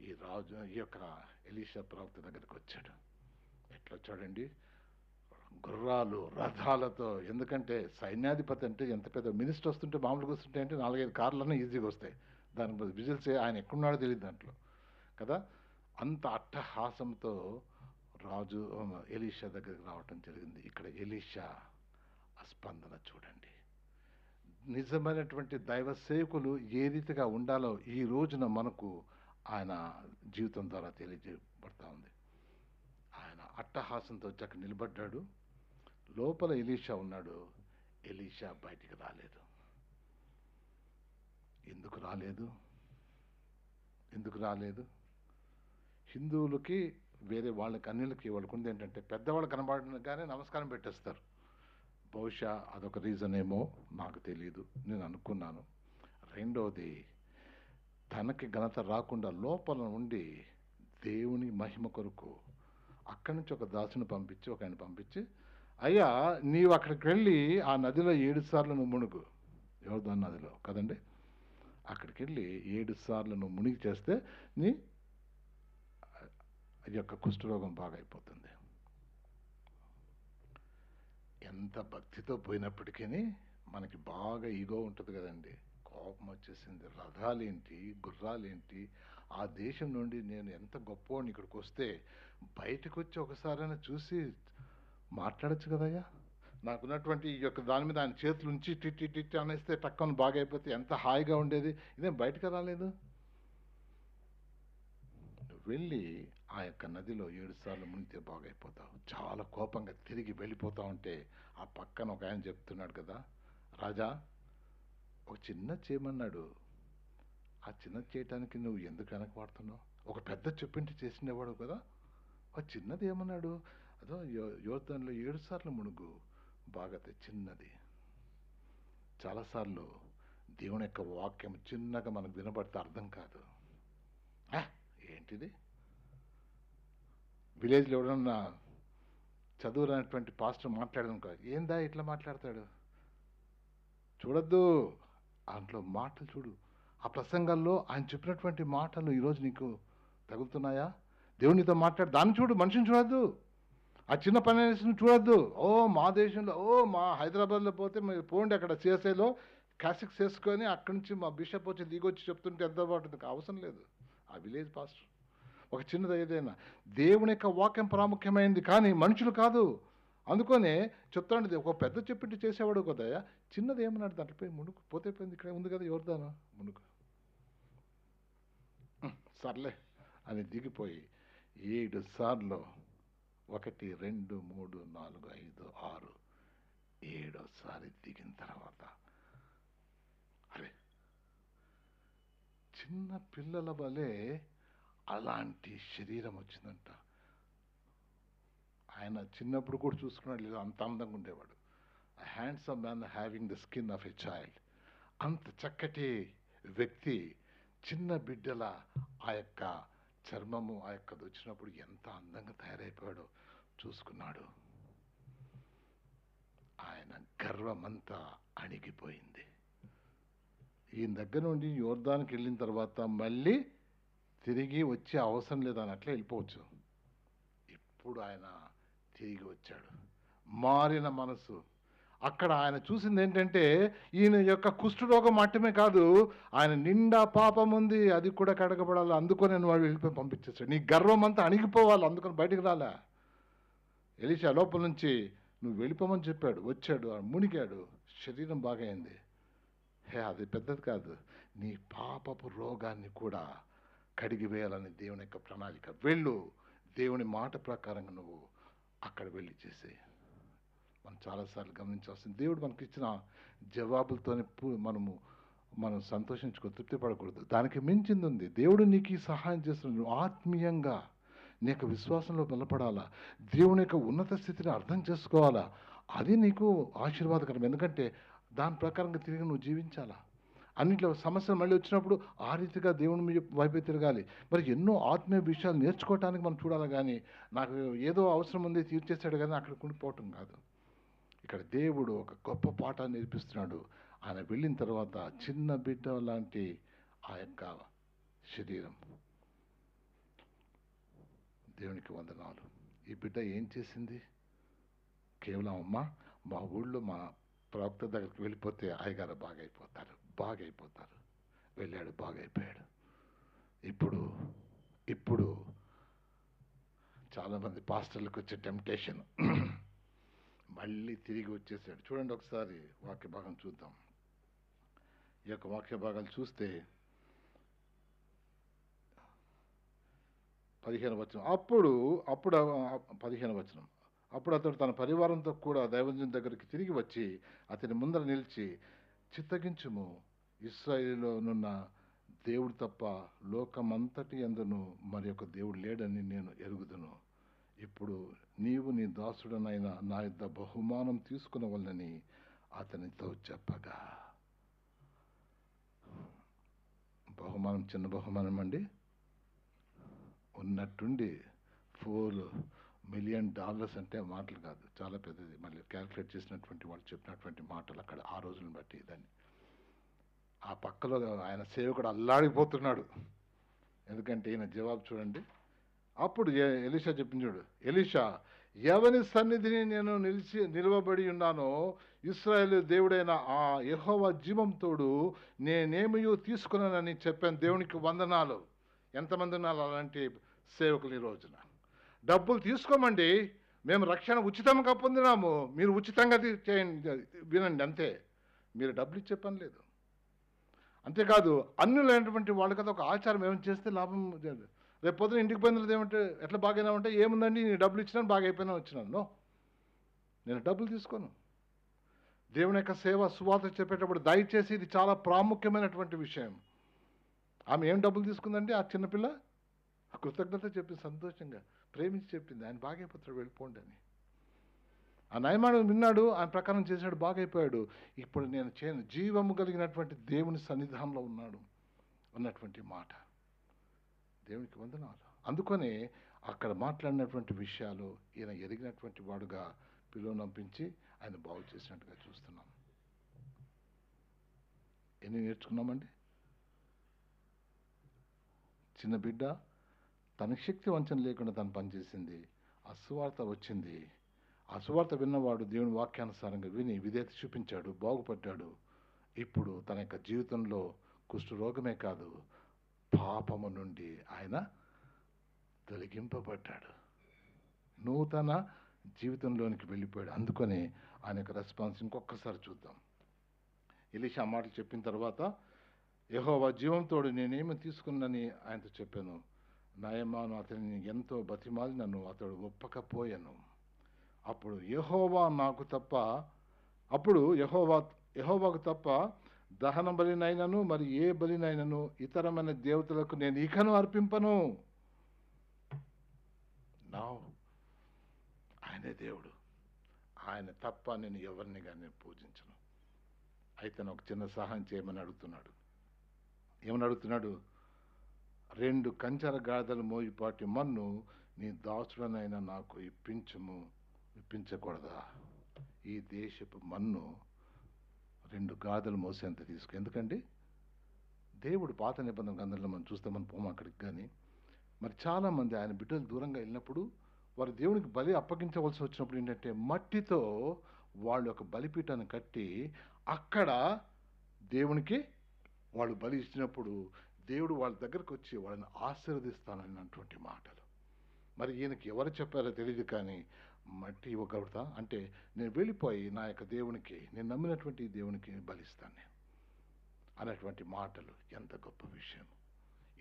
ఈ యొక్క ఎలీషా ప్రవక్త దగ్గరికి వచ్చాడు. ఎట్లా వచ్చాడండి? గుర్రాలు రథాలతో. ఎందుకంటే సైన్యాధిపతి అంటే ఎంత పెద్ద మినిస్టర్ వస్తుంటే మామూలుగా వస్తుంటే అంటే 4-5 కార్లన్నీ ఈజీగా వస్తాయి. దాని విజిల్స్ ఆయన ఎక్కడున్నాడో తెలియదు దాంట్లో కదా. అంత అట్టహాసంతో రాజు ఎలీషా దగ్గరికి రావటం జరిగింది. ఇక్కడ ఎలీషా స్పందన చూడండి. నిజమైనటువంటి దైవ సేవకులు ఏ రీతిగా ఉండాలో ఈ రోజున మనకు ఆయన జీవితం ద్వారా తెలియజేయబడతా ఉంది. ఆయన అట్టహాసంతో చక్క నిలబడ్డాడు. లోపల ఎలీషా ఉన్నాడు. ఎలీషా బయటికి రాలేదు. ఎందుకు రాలేదు? హిందువులకి వేరే వాళ్ళకి అన్నిలకి వాళ్ళకు ఉంది ఏంటంటే, పెద్దవాళ్ళు కనబడగానే నమస్కారం పెట్టేస్తారు. బహుశా అదొక రీజన్ ఏమో నాకు తెలియదు, నేను అనుకున్నాను. రెండోది, తనకి ఘనత రాకుండా లోపల ఉండి దేవుని మహిమ కొరకు అక్కడి నుంచి ఒక దాసుని పంపించి, ఒక ఆయన పంపించి, అయ్యా నీవు అక్కడికి వెళ్ళి ఆ నదిలో 7 సార్లు నువ్వు మునుగు. యోర్దాను నదిలో కదండి. అక్కడికి వెళ్ళి 7 సార్లు నువ్వు మునిగి చేస్తే నీ యొక్క కుష్ఠరోగం బాగా అయిపోతుంది. ఎంత భక్తితో పోయినప్పటికీ మనకి బాగా ఈగో ఉంటుంది కదండి. కోపం వచ్చేసింది. రథాలేంటి, గుర్రాలేంటి, ఆ దేశం నుండి నేను ఎంత గొప్పవాడిని, ఇక్కడికి వస్తే బయటకు వచ్చి ఒకసారైనా చూసి మాట్లాడచ్చు కదయ్యా. నాకున్నటువంటి ఈ యొక్క దాని మీద ఆయన చేతులు ఉంచి టిట్టి అనేస్తే టక్కను బాగా అయిపోతే ఎంత హాయిగా ఉండేది. ఇదేం బయటకు రాలేదు. వెళ్ళి ఆ యొక్క నదిలో 7 సార్లు మునిగితే బాగైపోతావు. చాలా కోపంగా తిరిగి వెళ్ళిపోతా ఉంటే ఆ పక్కన ఒక ఆయన చెప్తున్నాడు కదా, రాజా ఒక చిన్న చేయమన్నాడు, ఆ చిన్న చేయటానికి నువ్వు ఎందుకు వెనక వాడుతున్నావు? ఒక పెద్ద చెప్పింటి చేసినవాడు కదా, ఒక చిన్నది ఏమన్నాడు, అదో యోర్దానులో 7 సార్లు మునుగు, బాగా చిన్నది. చాలాసార్లు దేవుని యొక్క వాక్యం చిన్నగా మనకు వినబడితే అర్థం కాదు. ఏంటిది? విలేజ్లో ఎవడన్నా చదువురానటువంటి పాస్టర్ మాట్లాడడం కాదు, ఏందా ఇట్లా మాట్లాడతాడు, చూడద్దు. దాంట్లో మాటలు చూడు, ఆ ప్రసంగాల్లో ఆయన చెప్పినటువంటి మాటలు ఈరోజు నీకు తగులుతున్నాయా? దేవునితో మాట్లాడు, దాన్ని చూడు, మనిషిని చూడద్దు. ఆ చిన్న పని చూడొద్దు. మా దేశంలో, మా హైదరాబాద్లో పోతే మీరు పోండి, అక్కడ సిఎస్ఐలో క్యాసిక్స్ వేసుకొని అక్కడి నుంచి మా బిషప్ వచ్చి దిగొచ్చి చెప్తుంటే ఎంత బాగుంటుంది. అవసరం లేదు. ఆ విలేజ్ పాస్టర్ ఒక చిన్నది ఏదైనా, దేవుని యొక్క వాక్యం ప్రాముఖ్యమైంది, కానీ మనుషులు కాదు. అందుకనే చెప్తాండి, ఒక పెద్ద చెప్పింటి చేసేవాడు కదయా, చిన్నది ఏమన్నాడు దాంట్లో మునుకు పోతే పోయింది, ఇక్కడ ఉంది కదా యోర్దాను మునుకు, సర్లే అని దిగిపోయి 7 సార్లు 1 2 3 4 5 6 7సారి దిగిన తర్వాత, అరే చిన్న పిల్లల వలె అలాంటి శరీరం వచ్చిందంట. ఆయన చిన్నప్పుడు కూడా చూసుకున్నాడు లేదు, అంత అందంగా ఉండేవాడు. Handsome man having the skin of a child. అంత చక్కటి వ్యక్తి చిన్న బిడ్డల ఆ యొక్క చర్మము ఆ యొక్కది వచ్చినప్పుడు ఎంత అందంగా తయారైపోయాడో చూసుకున్నాడు. ఆయన గర్వమంతా అణిగిపోయింది. ఈయన దగ్గర నుండి యోర్దానికి వెళ్ళిన తర్వాత మళ్ళీ తిరిగి వచ్చే అవసరం లేదని అట్లే వెళ్ళిపోవచ్చు. ఇప్పుడు ఆయన తిరిగి వచ్చాడు, మారిన మనసు. అక్కడ ఆయన చూసింది ఏంటంటే, ఈయన యొక్క కుష్ఠరోగం మాత్రమే కాదు, ఆయన నిండా పాపం ఉంది, అది కూడా కడగబడాలి. అందుకొని నేను వాడు వెళ్ళిపోయి పంపించేస్తాడు. నీ గర్వం అంతా అణిగిపోవాలి, అందుకని బయటికి రాలే. ఎలీషా లోపల నుంచి నువ్వు వెళ్ళిపోమని చెప్పాడు, వచ్చాడు, మునిగాడు, శరీరం బాగైంది. అది పెద్దది కాదు, నీ పాపపు రోగాన్ని కూడా కడిగివేయాలని దేవుని యొక్క ప్రణాళిక. వెళ్ళు, దేవుని మాట ప్రకారంగా నువ్వు అక్కడ వెళ్ళి చేసే. మనం చాలాసార్లు గమనించాల్సింది, దేవుడు మనకి ఇచ్చిన జవాబులతోనే మనం సంతోషించుకో, తృప్తి పడకూడదు. దానికి మించింది ఉంది. దేవుడు నీకు ఈ సహాయం చేస్తున్నాడు. నువ్వు ఆత్మీయంగా నీకు విశ్వాసంలో బలపడాలా, దేవుని యొక్క ఉన్నత స్థితిని అర్థం చేసుకోవాలా. అది నీకు ఆశీర్వాదకరం. ఎందుకంటే దాని ప్రకారంగా తిరిగి నువ్వు జీవించాలా. అన్నింటిలో సమస్యలు మళ్ళీ వచ్చినప్పుడు ఆ రీతిగా దేవుని వైపే తిరగాలి. మరి ఎన్నో ఆత్మీయ విషయాలు నేర్చుకోవటానికి మనం చూడాలి, కానీ నాకు ఏదో అవసరం ఉంది తీర్చేశాడు కానీ అక్కడ కుండిపోవటం కాదు. ఇక్కడ దేవుడు ఒక గొప్ప పాఠాన్ని నేర్పిస్తున్నాడు. ఆయన వెళ్ళిన తర్వాత చిన్న బిడ్డ లాంటి ఆ యొక్క శరీరం. దేవునికి వందనాలు. ఈ బిడ్డ ఏం చేసింది? కేవలం అమ్మ, మా ఊళ్ళో మా ప్రవక్త దగ్గరికి వెళ్ళిపోతే అయ్యగారు బాగైపోతారు. వెళ్ళాడు, బాగైపోయాడు. ఇప్పుడు చాలామంది పాస్టర్లకు వచ్చే టెంప్టేషన్, మళ్ళీ తిరిగి వచ్చేసాడు. చూడండి ఒకసారి వాక్య భాగం చూద్దాం. ఈ యొక్క వాక్య భాగాలు చూస్తే 15వ వచనం. అప్పుడు 15వ వచనం. అప్పుడు అతడు తన పరివారంతో కూడా దైవజనుని దగ్గరికి తిరిగి వచ్చి అతని ముందర నిలిచి, చిత్తగించుము, ఇశ్రాయేలులోనున్న దేవుడు తప్ప లోకమంతటి యందును మరి ఒక దేవుడు లేడని నేను ఎరుగుదును. ఇప్పుడు నీవు నీ దాసుడనైన నా యొద్ద బహుమానం తీసుకునవలనని అతనితో చెప్పగా. బహుమానం చిన్న బహుమానం అండి, ఉన్నట్టుండి $4 మిలియన్ అంటే మాటలు కాదు, చాలా పెద్దది. మళ్ళీ క్యాల్కులేట్ చేసినటువంటి వాళ్ళు చెప్పినటువంటి మాటలు అక్కడ ఆ రోజులను బట్టి. దాన్ని ఆ పక్కలో ఆయన సేవకుడు అల్లాడిపోతున్నాడు. ఎందుకంటే ఈయన జవాబు చూడండి. అప్పుడు ఎలీషా చెప్పింది చూడు, ఎలీషా, ఎవని సన్నిధిని నేను నిలవబడి ఉన్నానో ఇశ్రాయేలు దేవుడైన ఆ యెహోవా జీవం తోడు నేనేమయో తీసుకున్నానని చెప్పాను. దేవునికి వందనాలు. ఎంతమంది ఉన్నారు అలాంటి సేవకులు ఈ రోజున? డబ్బులు తీసుకోమండి, మేము రక్షణ ఉచితంగా పొందినాము, మీరు ఉచితంగా చేయండి, వినండి, అంతే. మీరు డబ్బులు ఇచ్చే పని లేదు. అంతేకాదు అన్యులైనటువంటి వాళ్ళ కదా ఒక ఆచారం, ఏమైనా చేస్తే లాభం. రేపు పొద్దున ఇంటికి పోయినది ఏమంటే, ఎట్లా బాగైనామంటే, ఏముందండి నేను డబ్బులు ఇచ్చినాను, బాగా అయిపోయినా వచ్చినాను. నో, నేను డబ్బులు తీసుకోను. దేవుని యొక్క సేవ సువార్త చెప్పేటప్పుడు దయచేసి ఇది చాలా ప్రాముఖ్యమైనటువంటి విషయం. ఆమె ఏం డబ్బులు తీసుకుందండి? ఆ చిన్నపిల్ల కృతజ్ఞత చెప్పింది సంతోషంగా, ప్రేమించి చెప్పింది, ఆయన బాగైపోతాడు వెళ్ళిపోండి అని. ఆ నయమాను విన్నాడు, ఆయన ప్రకారం చేశాడు, బాగైపోయాడు. ఇప్పుడు నేను చేయను, జీవము కలిగినటువంటి దేవుని సన్నిధానంలో ఉన్నాడు అన్నటువంటి మాట. దేవునికి వందనాలు. అందుకనే అక్కడ మాట్లాడినటువంటి విషయాలు ఈయన ఎరిగినటువంటి వాడుగా పిలువనంపించి ఆయన బాగు చేసినట్టుగా చూస్తున్నాం. ఎన్ని నేర్చుకున్నామండి? చిన్న బిడ్డ తన శక్తి వంచన లేకుండా తను పనిచేసింది. ఆ సువార్త వచ్చింది. ఆ సువార్త విన్నవాడు దేవుని వాక్యానుసారంగా విని విధేయత చూపించాడు, బాగుపడ్డాడు. ఇప్పుడు తన యొక్క జీవితంలో కుష్ఠరోగమే కాదు, పాపము నుండి ఆయన తొలగింపబడ్డాడు, నూతన జీవితంలోనికి వెళ్ళిపోయాడు. అందుకని ఆయన యొక్క రెస్పాన్స్ ఇంకొకసారి చూద్దాం. ఎలీషా మాటలు చెప్పిన తర్వాత, యెహోవా జీవంతోడు నేనేమి తీసుకున్నానని ఆయనతో చెప్పాను. నయమాను అతనిని ఎంతో బతిమాలి నన్ను అతడు ఒప్పకపోయాను. అప్పుడు యెహోవాకు తప్ప దహన బలినైనను మరి ఏ బలినైనను ఇతరమైన దేవతలకు నేను ఇకను అర్పింపను. నా ఆయనే దేవుడు, ఆయన తప్ప నేను ఎవరిని కానీ పూజించను. అయితే నాకు చిన్న సహాయం చేయమని అడుగుతున్నాడు. ఏమని అడుగుతున్నాడు? 2 కంచర గాడిదలు మోయిపాటి మన్ను నీ దాసుడనైనా నాకు ఇప్పించకూడదా? ఈ దేశపు మన్ను 2 గాడిదలు మోసేంత తీసుకు. ఎందుకండి దేవుడు పాత నిబంధన గ్రంథంలో మనం చూస్తామని పోము అక్కడికి. కానీ మరి చాలామంది ఆయన బిడ్డలు దూరంగా వెళ్ళినప్పుడు వారు దేవునికి బలి అప్పగించవలసి వచ్చినప్పుడు ఏంటంటే మట్టితో వాళ్ళు ఒక బలిపీఠాన్ని కట్టి అక్కడ దేవునికి వాళ్ళు బలి ఇచ్చినప్పుడు దేవుడు వాళ్ళ దగ్గరకు వచ్చి వాళ్ళని ఆశీర్వదిస్తానన్నటువంటి మాటలు. మరి ఈయనకి ఎవరు చెప్పారో తెలియదు, కానీ మట్టి ఇవ్వగలుగుతా అంటే నేను వెళ్ళిపోయి నా యొక్క దేవునికి, నేను నమ్మినటువంటి దేవునికి బలిస్తాను నేను అన్నటువంటి మాటలు ఎంత గొప్ప విషయం.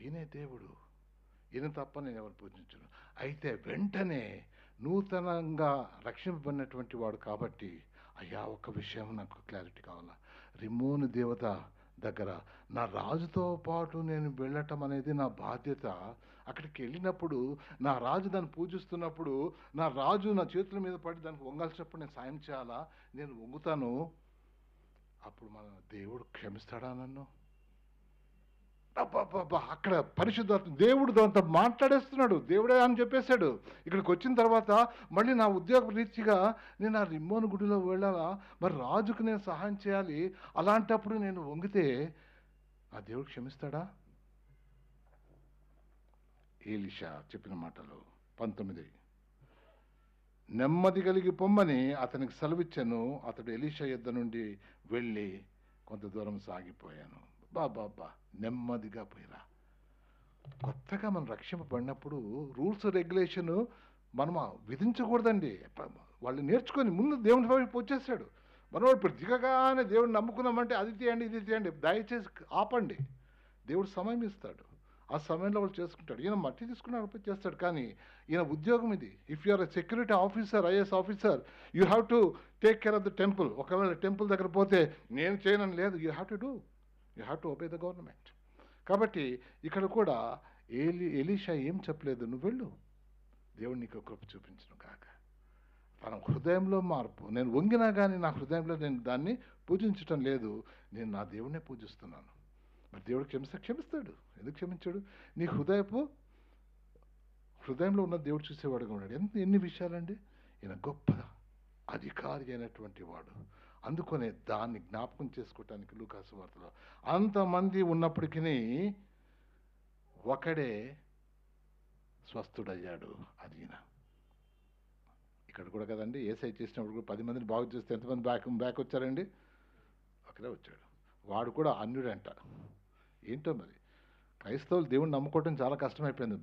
ఈయనే దేవుడు, ఈయన తప్ప నేను ఎవరు పూజించను. అయితే వెంటనే నూతనంగా రక్షింపబడినటువంటి వాడు కాబట్టి, అయ్యా ఒక్క విషయం నాకు క్లారిటీ కావాలా, రిమ్మోను దేవత దగ్గర నా రాజుతో పాటు నేను వెళ్ళటం అనేది నా బాధ్యత. అక్కడికి వెళ్ళినప్పుడు నా రాజు దాన్ని పూజిస్తున్నప్పుడు నా రాజు నా చేతుల మీద పడి దానికి వంగాల్సినప్పుడు నేను సాయం చేయాలా? నేను వంగుతాను, అప్పుడు మన దేవుడు క్షమిస్తాడా నన్ను? అక్కడ పరిశుద్ధాత్మ దేవుడు దాంతో మాట్లాడేస్తున్నాడు. దేవుడే అని చెప్పేశాడు. ఇక్కడికి వచ్చిన తర్వాత మళ్ళీ నా ఉద్యోగ రీతిగా నేను ఆ రిమ్మోను గుడిలో వెళ్ళాలా, మరి రాజుకు నేను సహాయం చేయాలి, అలాంటప్పుడు నేను వంగితే ఆ దేవుడు క్షమిస్తాడా? ఎలీషా చెప్పిన మాటలు 19, నెమ్మది కలిగి పొమ్మని అతనికి సెలవిచ్చాను. అతడు ఎలీషా యొద్ద నుండి వెళ్ళి కొంత దూరం సాగిపోయాను. బాబా నెమ్మదిగా పోయిరా. కొత్తగా మనం రక్షింపబడినప్పుడు రూల్స్ రెగ్యులేషన్ మనం విధించకూడదండి. వాళ్ళు నేర్చుకొని ముందు దేవుని వైపు వచ్చేసాడు. మనం ఇప్పుడు దిగగానే దేవుడిని నమ్ముకున్నామంటే అది తీయండి ఇది తీయండి, దయచేసి ఆపండి. దేవుడు సమయం ఇస్తాడు, ఆ సమయంలో వాళ్ళు చేసుకుంటాడు. ఈయన మట్టి తీసుకున్నాడు చేస్తాడు, కానీ ఈయన ఉద్యోగం ఇది. If you are a security officer, IAS officer, you have to take care of the temple. ఒకవేళ టెంపుల్ దగ్గర పోతే నేను చేయనని లేదు, you have to do, you have to obey the government. కాబట్టి ఇక్కడ కూడా ఎలీషా ఏం చెప్పలేదు, నువ్వు వెళ్ళు, దేవుడు నీకు కృప చూపించును కాక. తన హృదయంలో మార్పు, నేను వంగినా కానీ నా హృదయంలో నేను దాన్ని పూజించటం లేదు, నేను నా దేవుడినే పూజిస్తున్నాను. మరి దేవుడు క్షమిస్తాడు. ఎందుకు క్షమించాడు? నీ హృదయంలో ఉన్న దేవుడు చూసేవాడుగా ఉన్నాడు. ఎన్ని విషయాలండి. ఈయన గొప్ప అధికారి అయినటువంటి వాడు. అందుకనే దాన్ని జ్ఞాపకం చేసుకోవటానికి లూకాసు వార్తలో అంతమంది ఉన్నప్పటికీ ఒకడే స్వస్థుడయ్యాడు, అది ఈయన. ఇక్కడ కూడా కదండి, ఏసై చేసినప్పుడు కూడా 10 మందిని బాగు చేస్తే ఎంతమంది బ్యాక్ వచ్చారండి? ఒకరే వచ్చాడు. వాడు కూడా అన్యుడంట. ఏంటో మరి క్రైస్తవులు దేవుడిని నమ్ముకోవటం చాలా కష్టమైపోయింది.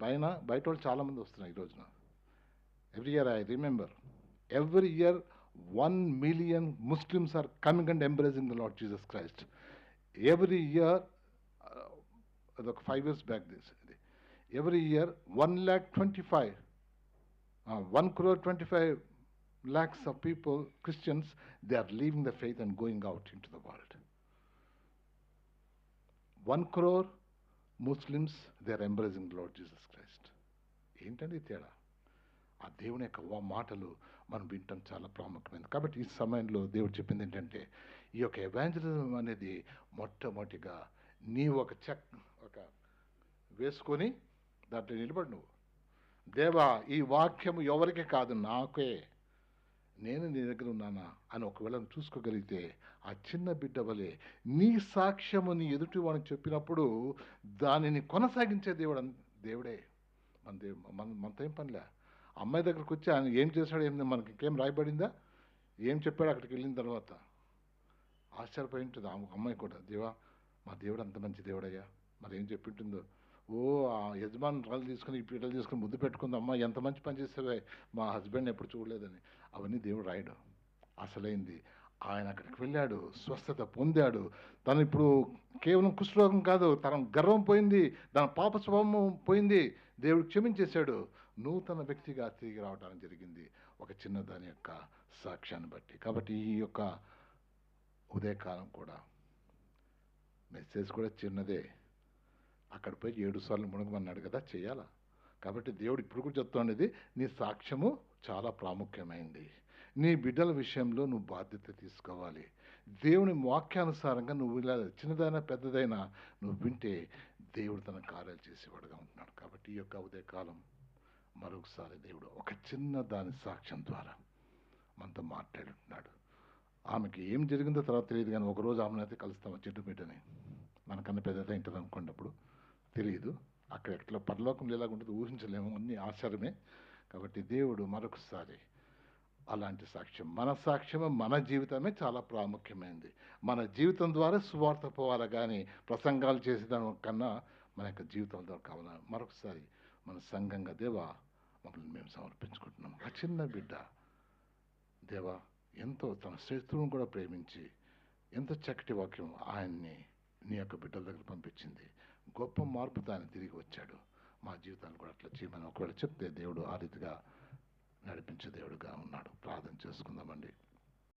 బయట వాళ్ళు చాలామంది వస్తున్నారు ఈ రోజున. Every year I remember, every year 1 million Muslims are coming and embracing the Lord Jesus Christ. Every year, 5 years back this, every year 1,25 lakhs of people, Christians, they are leaving the faith and going out into the world. 1 crore Muslims, they are embracing the Lord Jesus Christ. ఏంటండి ఈ తేడా? ఆ దేవుని యొక్క మాటలు మనం వినటం చాలా ప్రాముఖ్యమైనది. కాబట్టి ఈ సమయంలో దేవుడు చెప్పింది ఏంటంటే, ఈ యొక్క ఎవాంజలిజం అనేది మొట్టమొదటిగా నీ ఒక వేసుకొని దాంట్లో నిలబడి నువ్వు, దేవా ఈ వాక్యము ఎవరికి కాదు నాకే, నేను నీ దగ్గర ఉన్నానా అని ఒకవేళ నువ్వు చూసుకోగలిగితే, ఆ చిన్న బిడ్డ వలె నీ సాక్ష్యము నీ ఎదుటి వాడిని చెప్పినప్పుడు దానిని కొనసాగించే దేవుడే. మనతో ఏం పనిలే. అమ్మాయి దగ్గరకు వచ్చి ఆయన ఏం చేశాడు, ఏం మనకి ఇంకేం రాయబడిందా, ఏం చెప్పాడు అక్కడికి వెళ్ళిన తర్వాత ఆశ్చర్యపోయి ఉంటుంది ఆ అమ్మాయి కూడా. దేవా, మా దేవుడు అంత మంచి దేవుడయ్యా, మరి ఏం చెప్పింటుందో. ఓ ఆ యజమాని రాళ్ళు తీసుకుని ఈ పీటలు తీసుకుని ముద్దు పెట్టుకుంది, అమ్మ ఎంత మంచి పని చేసేవే, మా హస్బెండ్ ఎప్పుడు చూడలేదని. అవన్నీ దేవుడు రాయడు. అసలైంది ఆయన అక్కడికి వెళ్ళాడు, స్వస్థత పొందాడు. తను ఇప్పుడు కేవలం కుష్ఠరోగం కాదు, తన గర్వం పోయింది, తన పాప స్వభావం పోయింది, దేవుడు క్షమించేశాడు. నూతన వ్యక్తిగా తిరిగి రావడానికి జరిగింది ఒక చిన్న దాని యొక్క సాక్ష్యాన్ని బట్టి. కాబట్టి ఈ యొక్క ఉదయకాలం కూడా మెసేజ్ కూడా చిన్నదే. అక్కడ పోయి 7 సార్లు మునగమన్నాడు కదా, చేయాలా. కాబట్టి దేవుడు ఇప్పుడు కూడా చెప్తానేది, నీ సాక్ష్యము చాలా ప్రాముఖ్యమైంది. నీ బిడ్డల విషయంలో నువ్వు బాధ్యత తీసుకోవాలి. దేవుని వాక్యానుసారంగా నువ్వు ఇలా చిన్నదైనా పెద్దదైనా నువ్వు వింటే దేవుడు తన కార్యాలు చేసేవాడుగా ఉంటున్నాడు. కాబట్టి ఈ యొక్క ఉదయకాలం మరొకసారి దేవుడు ఒక చిన్న దాని సాక్ష్యం ద్వారా మనతో మాట్లాడుతున్నాడు. ఆమెకి ఏం జరిగిందో తర్వాత తెలియదు, కానీ ఒకరోజు ఆమెనైతే కలుస్తాం చెట్టు మీటని. మనకన్నా పెద్దదే ఉంటుంది అనుకున్నప్పుడు తెలియదు. అక్కడ ఎట్లా పరలోకంలో ఎలాగుంటుందో ఊహించలేము, అన్ని ఆశ్చర్యమే. కాబట్టి దేవుడు మరొకసారి అలాంటి సాక్ష్యం, మన సాక్ష్యమే, మన జీవితమే చాలా ప్రాముఖ్యమైనది. మన జీవితం ద్వారా సువార్త పోవాలి, కానీ ప్రసంగాలు చేసేదాని కన్నా మన యొక్క జీవితం ద్వారా కావాలి. మరొకసారి మన సంఘంగా దేవా మమ్మల్ని మేము సమర్పించుకుంటున్నాం. ఆ చిన్న బిడ్డ దేవా ఎంతో తన శత్రువును కూడా ప్రేమించి ఎంత చక్కటి వాక్యం ఆయన్ని నీ యొక్క బిడ్డల దగ్గర పంపించింది. గొప్ప మార్పుతో ఆయన తిరిగి వచ్చాడు. మా జీవితాన్ని కూడా అట్లా చేయమని ఒకవేళ చెప్తే దేవుడు ఆ రీతిగా నడిపించే దేవుడుగా ఉన్నాడు. ప్రార్థన చేసుకుందామండి.